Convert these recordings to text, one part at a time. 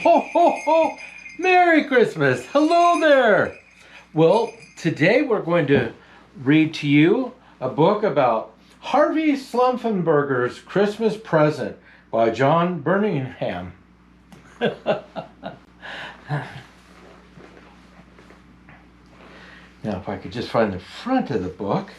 Ho, ho, ho! Merry Christmas! Hello there! Well, today we're going to read to you a book about Harvey Slumpenberger's Christmas Present by John Birmingham. Now, if I could just find the front of the book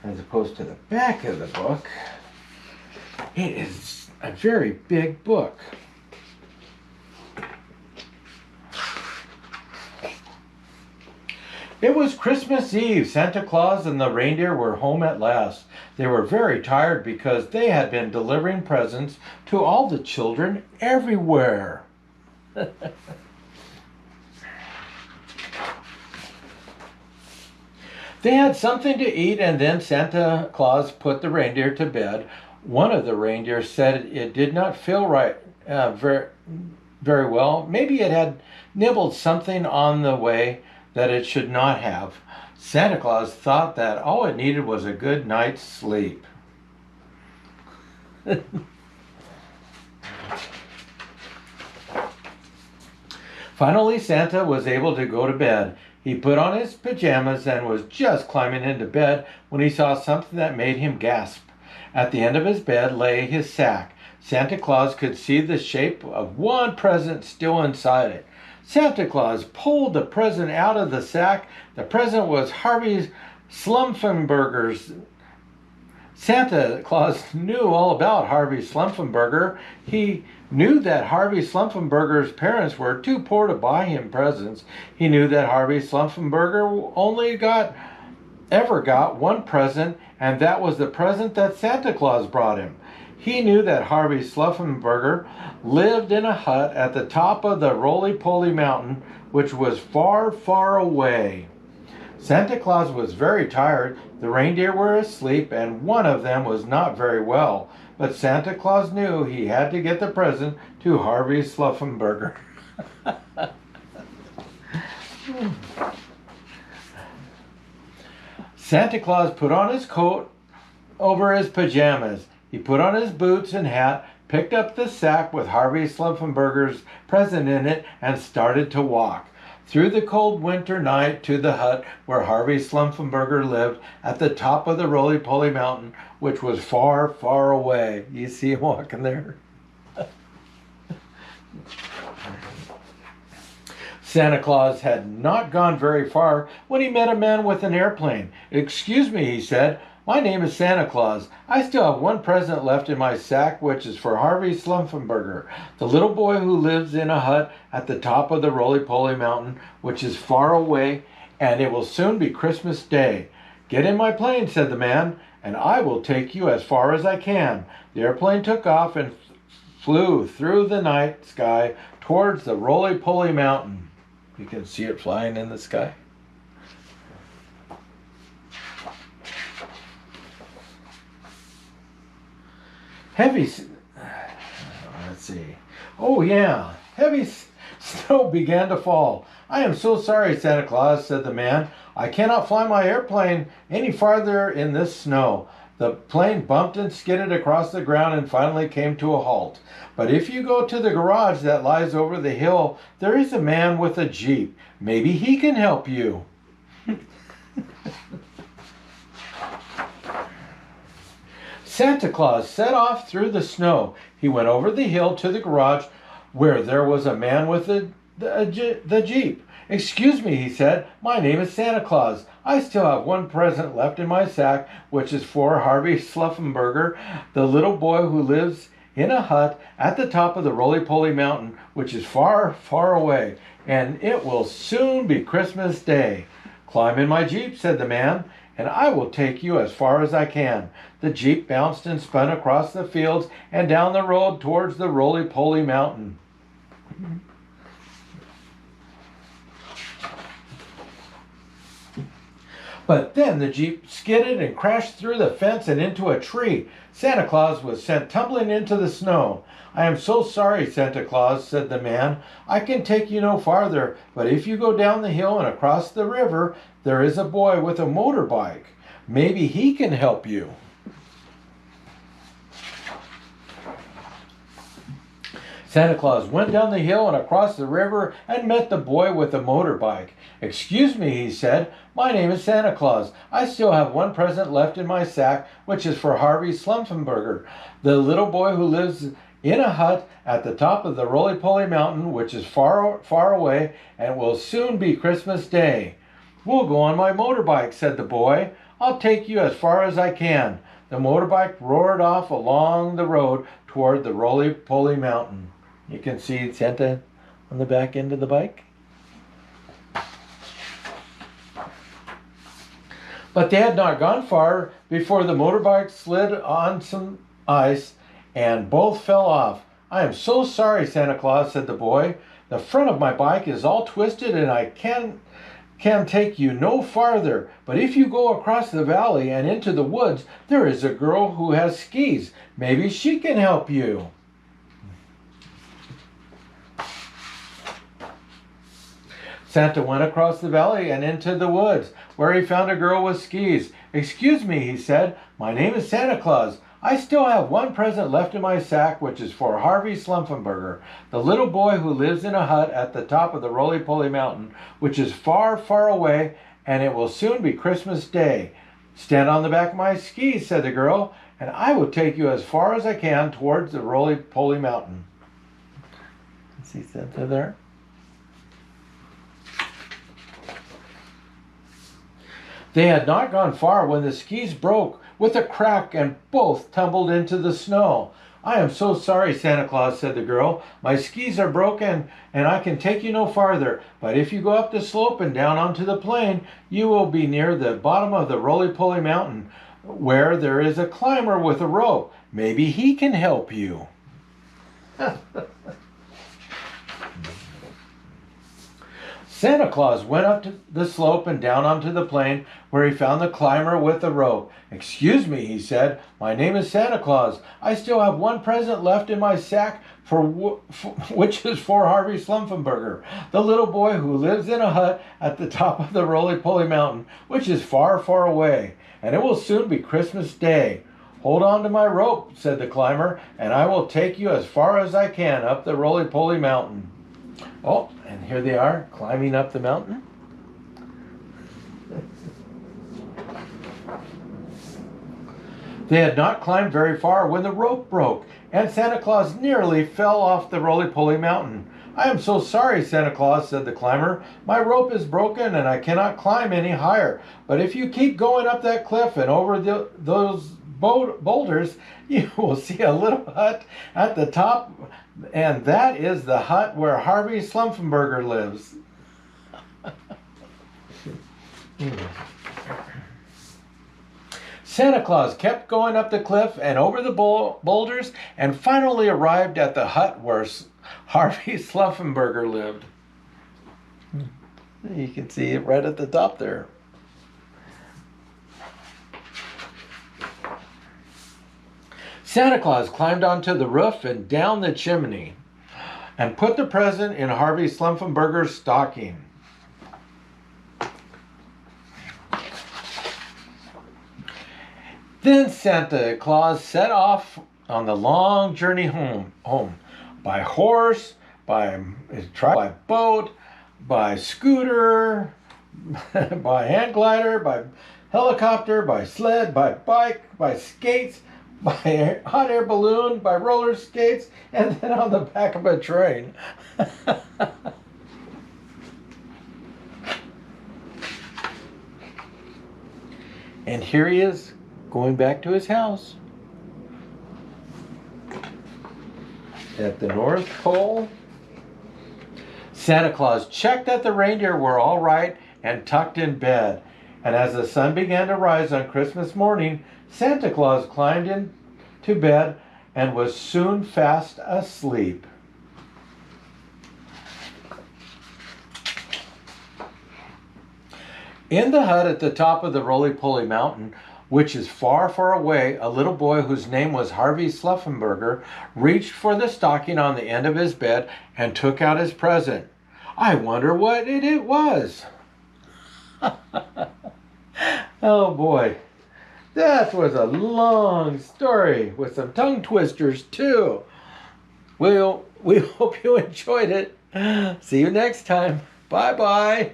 as opposed to the back of the book. It is a very big book. It was Christmas Eve. Santa Claus and the reindeer were home at last. They were very tired because they had been delivering presents to all the children everywhere. They had something to eat, and then Santa Claus put the reindeer to bed. One of the reindeer said it did not feel right very well. Maybe it had nibbled something on the way that it should not have. Santa Claus thought that all it needed was a good night's sleep. Finally, Santa was able to go to bed. He put on his pajamas and was just climbing into bed when he saw something that made him gasp. At the end of his bed lay his sack. Santa Claus could see the shape of one present still inside it. Santa Claus pulled the present out of the sack. The present was Harvey Slumpenberger's. Santa Claus knew all about Harvey Slumpenberger. He knew that Harvey Slumpenberger's parents were too poor to buy him presents. He knew that Harvey Slumpenberger only ever got one present, and that was the present that Santa Claus brought him. He knew that Harvey Slumpenberger lived in a hut at the top of the Roly-Poly Mountain, which was far, far away. Santa Claus was very tired. The reindeer were asleep, and one of them was not very well. But Santa Claus knew he had to get the present to Harvey Slumpenberger. Santa Claus put on his coat over his pajamas. He put on his boots and hat, picked up the sack with Harvey Slumpenberger's present in it, and started to walk through the cold winter night to the hut where Harvey Slumpenberger lived at the top of the Roly-Poly Mountain, which was far, far away. You see him walking there? Santa Claus had not gone very far when he met a man with an airplane. "Excuse me," he said. "My name is Santa Claus. I still have one present left in my sack, which is for Harvey Slumpenberger, the little boy who lives in a hut at the top of the Roly-Poly Mountain, which is far away, and it will soon be Christmas Day." "Get in my plane," said the man, "and I will take you as far as I can." The airplane took off and flew through the night sky towards the Roly-Poly Mountain. You can see it flying in the sky. Let's see. Oh yeah, heavy snow began to fall. "I am so sorry, Santa Claus," said the man. "I cannot fly my airplane any farther in this snow." The plane bumped and skidded across the ground and finally came to a halt. "But if you go to the garage that lies over the hill, there is a man with a Jeep. Maybe he can help you." Santa Claus set off through the snow. He went over the hill to the garage where there was a man with the Jeep. "Excuse me," he said. "My name is Santa Claus. I still have one present left in my sack, which is for Harvey Slumpenberger, the little boy who lives in a hut at the top of the Roly-Poly Mountain, which is far, far away, and it will soon be Christmas Day." "Climb in my Jeep," said the man, "and I will take you as far as I can." The Jeep bounced and spun across the fields and down the road towards the Roly-Poly Mountain. But then the Jeep skidded and crashed through the fence and into a tree. Santa Claus was sent tumbling into the snow. "I am so sorry, Santa Claus," said the man. "I can take you no farther, but if you go down the hill and across the river, there is a boy with a motorbike. Maybe he can help you." Santa Claus went down the hill and across the river and met the boy with the motorbike. "Excuse me," he said. "My name is Santa Claus. I still have one present left in my sack, which is for Harvey Slumpenberger, the little boy who lives in a hut at the top of the Roly-Poly Mountain, which is far, far away, and will soon be Christmas Day." "We'll go on my motorbike," said the boy. "I'll take you as far as I can." The motorbike roared off along the road toward the Roly-Poly Mountain. You can see Santa on the back end of the bike. But they had not gone far before the motorbike slid on some ice and both fell off. "I am so sorry, Santa Claus," said the boy. "The front of my bike is all twisted and I can take you no farther. But if you go across the valley and into the woods, there is a girl who has skis. Maybe she can help you." Santa went across the valley and into the woods, where he found a girl with skis. "Excuse me," he said. "My name is Santa Claus. I still have one present left in my sack, which is for Harvey Slumpenberger, the little boy who lives in a hut at the top of the Roly-Poly Mountain, which is far, far away, and it will soon be Christmas Day. Stand on the back of my skis," said the girl, "and I will take you as far as I can towards the Roly-Poly Mountain." See Santa there? They had not gone far when the skis broke with a crack and both tumbled into the snow. "I am so sorry, Santa Claus," said the girl. "My skis are broken and I can take you no farther. But if you go up the slope and down onto the plain, you will be near the bottom of the Roly-Poly Mountain, where there is a climber with a rope. Maybe he can help you." Santa Claus went up to the slope and down onto the plain, where he found the climber with the rope. "Excuse me," he said. "My name is Santa Claus. I still have one present left in my sack, which is for Harvey Slumpenberger, the little boy who lives in a hut at the top of the Roly-Poly Mountain, which is far, far away, and it will soon be Christmas Day. Hold on to my rope," said the climber, "and I will take you as far as I can up the Roly-Poly Mountain." Oh, and here they are climbing up the mountain. They had not climbed very far when the rope broke, and Santa Claus nearly fell off the Roly-Poly Mountain. "I am so sorry, Santa Claus," said the climber. "My rope is broken and I cannot climb any higher. But if you keep going up that cliff and over those boulders, you will see a little hut at the top, and that is the hut where Harvey Slumpenberger lives." Santa Claus kept going up the cliff and over the boulders and finally arrived at the hut where Harvey Slumpenberger lived. You can see it right at the top there. Santa Claus climbed onto the roof and down the chimney and put the present in Harvey Slumpenberger's stocking. Then Santa Claus set off on the long journey home by horse, by boat, by scooter, by hand glider, by helicopter, by sled, by bike, by skates, by hot air balloon, by roller skates, and then on the back of a train. And here he is, going back to his house at the North Pole. Santa Claus checked that the reindeer were all right and tucked in bed. And as the sun began to rise on Christmas morning, Santa Claus climbed into bed and was soon fast asleep. In the hut at the top of the Roly-Poly Mountain, which is far, far away, a little boy whose name was Harvey Slumpenberger reached for the stocking on the end of his bed and took out his present. I wonder what it was. Oh boy, that was a long story with some tongue twisters too. We hope you enjoyed it. See you next time. Bye bye.